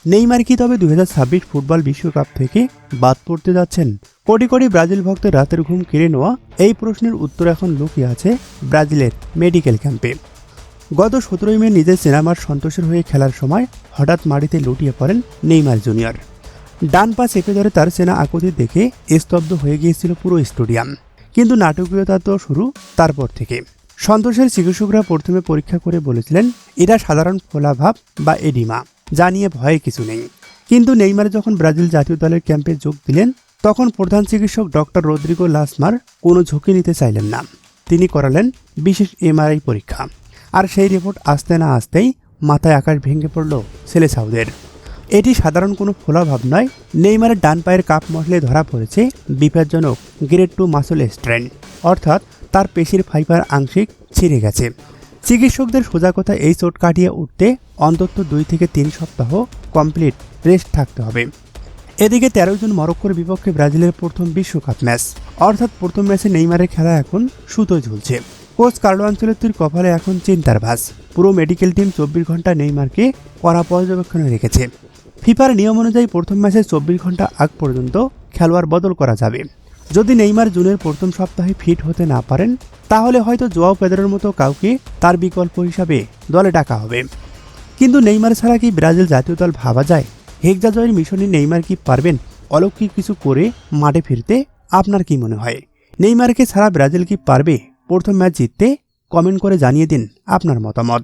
Neymar কি তবে 2026 football বিশ্বকাপ থেকে বাদ পড়তে যাচ্ছেন? কোটি কোটি ব্রাজিল ভক্তের রাতের ঘুম কেড়ে নেওয়া এই প্রশ্নের উত্তর এখন লুকিয়ে আছে ব্রাজিলের মেডিকেল ক্যাম্পে। গত 17 মে নিজের সিনেমার সন্তোষের হয়ে খেলার সময় হঠাৎ মাটিতে লুটিয়ে পড়েন নেইমার জুনিয়র। ডান পা চেপে ধরে তার সেনা আকুতি দেখে স্তব্ধ হয়ে গিয়েছিল পুরো স্টেডিয়াম। কিন্তু নাটকীয়তা তো শুরু তারপর থেকে। সন্তোষের চিকিৎসকরা প্রথমে পরীক্ষা করে বলেছিলেন এটা সাধারণ ফোলাভাব বা এডিমা, যা নিয়ে ভয়ে কিছু নেই। কিন্তু নেইমার যখন ব্রাজিল জাতীয় দলের ক্যাম্পে যোগ দিলেন তখন প্রধান চিকিৎসক ডক্টর রদ্রিগো লাসমার কোনো ঝুঁকি নিতে চাইলেন না। তিনি করালেন বিশেষ এমআরআই পরীক্ষা। আর সেই রিপোর্ট আসতে না আসতেই মাথায় আকাশ ভেঙে পড়ল সেলেসাউদের। এটি সাধারণ কোনো ফোলাভাব নয়, নেইমারের ডান পায়ের কাপ মসলে ধরা পড়েছে বিপজ্জনক গ্রেড 2 মাসল স্ট্রেন, অর্থাৎ তার পেশির ফাইবার আংশিক ছিঁড়ে গেছে। চিকিৎসকদের সোজা কথা, এই চোট কাটিয়ে উঠতে অন্তত 2 থেকে 3 সপ্তাহ কমপ্লিট রেস্ট থাকতে হবে। এদিকে 13 জুন মরক্কোর বিপক্ষে ব্রাজিলের প্রথম বিশ্বকাপ ম্যাচ, অর্থাৎ প্রথম ম্যাচে নেইমারের খেলা এখন সুতোয় ঝুলছে। কোচ কার্লো আনচেলত্তির কপালে এখন চিন্তার ভাঁজ। পুরো মেডিকেল টিম 24 ঘন্টা নেইমারকে কড়া পর্যবেক্ষণে রেখেছে। ফিফার নিয়ম অনুযায়ী প্রথম ম্যাচে 24 ঘন্টা আগ পর্যন্ত খেলোয়াড় বদল করা যাবে। যদি নেইমার জুনের প্রথম সপ্তাহে ফিট হতে না পারেন তাহলে হয়তো জোয়াও পেদ্রোর মতো কাউকে তার বিকল্প হিসাবে দলে ডাকা হবে। কিন্তু নেইমার ছাড়া কি ব্রাজিল জাতীয় দল ভাবা যায়? হেক্সা জয়ের মিশনে নেইমার কি পারবেন অলৌকিক কিছু করে মাঠে ফিরতে? আপনার কি মনে হয়, নেইমারকে ছাড়া ব্রাজিল কি পারবে প্রথম ম্যাচ জিততে? কমেন্ট করে জানিয়ে দিন আপনার মতামত।